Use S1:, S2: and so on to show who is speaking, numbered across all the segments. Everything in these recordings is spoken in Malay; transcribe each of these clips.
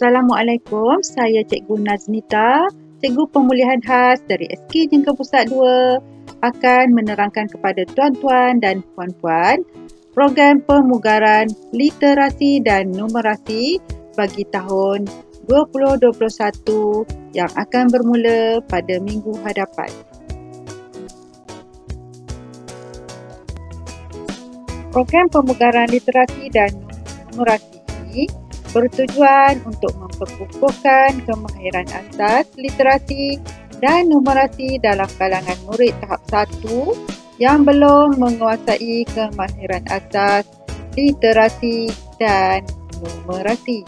S1: Assalamualaikum, saya Cikgu Nazmita, Cikgu Pemulihan Khas dari SK Jengka Pusat 2 akan menerangkan kepada tuan-tuan dan puan-puan program pemugaran literasi dan numerasi bagi tahun 2021 yang akan bermula pada minggu hadapan. Program pemugaran literasi dan numerasi ini bertujuan untuk memperkukuhkan kemahiran asas literasi dan numerasi dalam kalangan murid tahap 1 yang belum menguasai kemahiran asas literasi dan numerasi.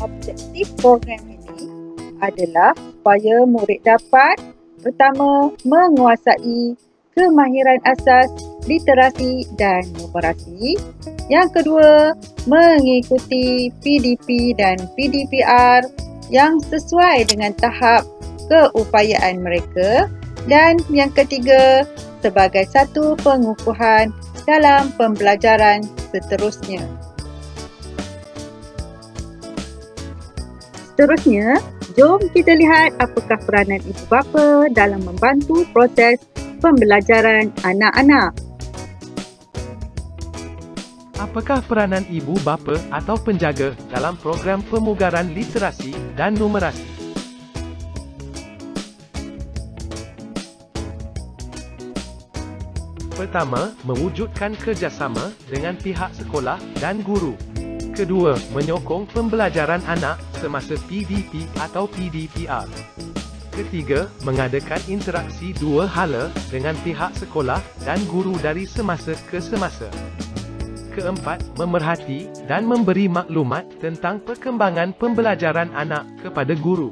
S1: Objektif program ini adalah supaya murid dapat pertama menguasai kemahiran asas literasi dan numerasi. Yang kedua, mengikuti PDP dan PDPR yang sesuai dengan tahap keupayaan mereka. Dan yang ketiga, sebagai satu pengukuhan dalam pembelajaran seterusnya. Seterusnya, jom kita lihat apakah peranan ibu bapa dalam membantu proses pembelajaran anak-anak.
S2: Apakah peranan ibu bapa atau penjaga dalam program pemugaran literasi dan numerasi? Pertama, mewujudkan kerjasama dengan pihak sekolah dan guru. Kedua, menyokong pembelajaran anak semasa PDP atau PDPR. Ketiga, mengadakan interaksi dua hala dengan pihak sekolah dan guru dari semasa ke semasa. Keempat, memerhati dan memberi maklumat tentang perkembangan pembelajaran anak kepada guru.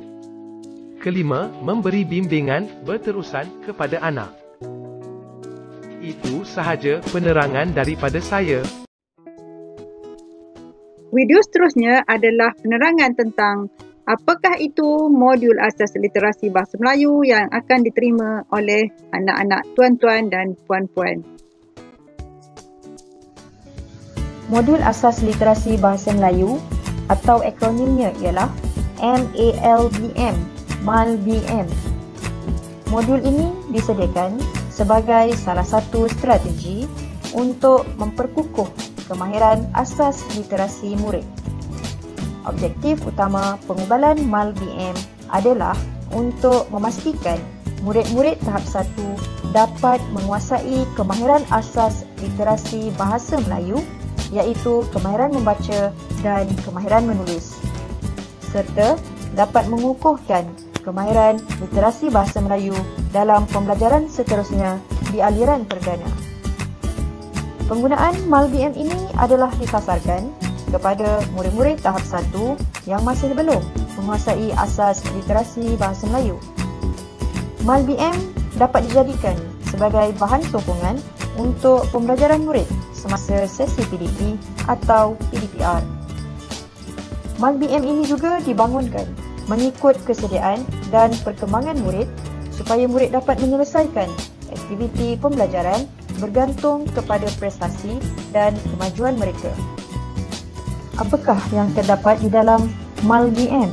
S2: Kelima, memberi bimbingan berterusan kepada anak. Itu sahaja penerangan daripada saya.
S1: Video seterusnya adalah penerangan tentang apakah itu modul asas literasi bahasa Melayu yang akan diterima oleh anak-anak tuan-tuan dan puan-puan.
S3: Modul Asas Literasi Bahasa Melayu atau akronimnya ialah MALBM, MALBM. Modul ini disediakan sebagai salah satu strategi untuk memperkukuh kemahiran asas literasi murid. Objektif utama pengubalan MALBM adalah untuk memastikan murid-murid tahap 1 dapat menguasai kemahiran asas literasi bahasa Melayu iaitu kemahiran membaca dan kemahiran menulis, serta dapat mengukuhkan kemahiran literasi bahasa Melayu dalam pembelajaran seterusnya di aliran perdana. Penggunaan MALBM ini adalah disasarkan kepada murid-murid tahap 1 yang masih belum menguasai asas literasi bahasa Melayu. MALBM dapat dijadikan sebagai bahan sokongan untuk pembelajaran murid semasa sesi PDP atau PDPR. MALBM ini juga dibangunkan mengikut kesediaan dan perkembangan murid supaya murid dapat menyelesaikan aktiviti pembelajaran bergantung kepada prestasi dan kemajuan mereka. Apakah yang terdapat di dalam MALBM?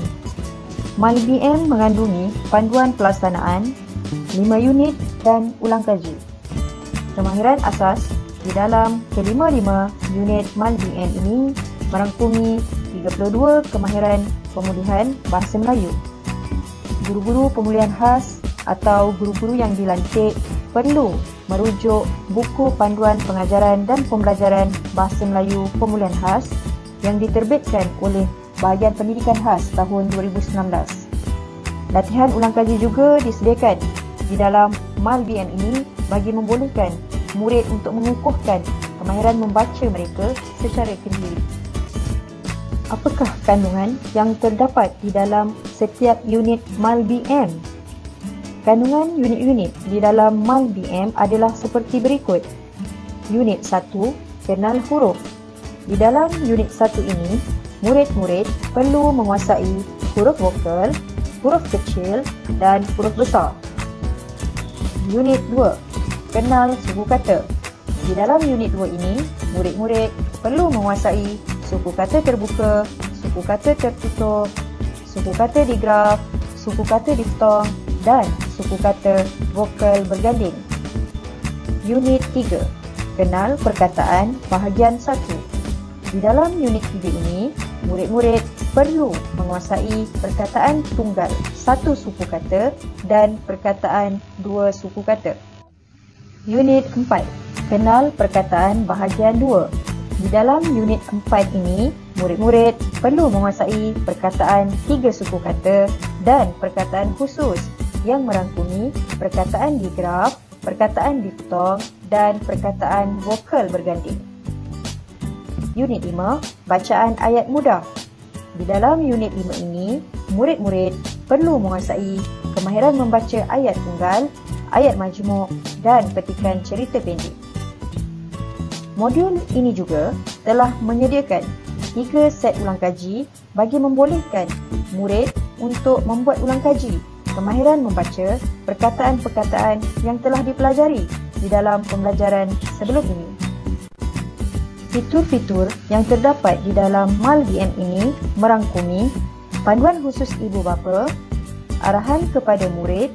S3: MALBM mengandungi panduan pelaksanaan, 5 unit dan ulang kaji. Kemahiran asas di dalam kelima-lima unit MALBM ini merangkumi 32 kemahiran pemulihan bahasa Melayu. Guru-guru pemulihan khas atau guru-guru yang dilantik perlu merujuk buku panduan pengajaran dan pembelajaran bahasa Melayu pemulihan khas yang diterbitkan oleh Bahagian Pendidikan Khas tahun 2019. Latihan ulang kaji juga disediakan di dalam MALBM ini bagi membolehkan murid untuk mengukuhkan kemahiran membaca mereka secara kendiri. Apakah kandungan yang terdapat di dalam setiap unit MALBM? Kandungan unit-unit di dalam MALBM adalah seperti berikut. Unit 1, kenal huruf. Di dalam unit 1 ini, murid-murid perlu menguasai huruf vokal, huruf kecil dan huruf besar. Unit 2, kenal suku kata. Di dalam unit 2 ini, murid-murid perlu menguasai suku kata terbuka, suku kata tertutup, suku kata digraf, suku kata diftong, dan suku kata vokal berganding. Unit 3. Kenal perkataan bahagian 1. Di dalam unit 3 ini, murid-murid perlu menguasai perkataan tunggal satu suku kata dan perkataan dua suku kata. Unit 4. Kenal perkataan bahagian 2. Di dalam unit 4 ini, murid-murid perlu menguasai perkataan 3 suku kata dan perkataan khusus yang merangkumi perkataan digraf, perkataan diftong, dan perkataan vokal berganding. Unit 5. Bacaan ayat mudah. Di dalam unit 5 ini, murid-murid perlu menguasai kemahiran membaca ayat tunggal, ayat majmuk dan petikan cerita pendek. Modul ini juga telah menyediakan 3 set ulang kaji bagi membolehkan murid untuk membuat ulang kaji kemahiran membaca perkataan-perkataan yang telah dipelajari di dalam pembelajaran sebelum ini. Fitur-fitur yang terdapat di dalam MALBM ini merangkumi panduan khusus ibu bapa, arahan kepada murid,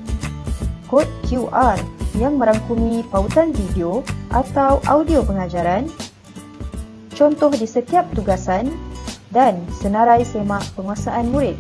S3: kod QR yang merangkumi pautan video atau audio pengajaran, contoh di setiap tugasan dan senarai semak penguasaan murid.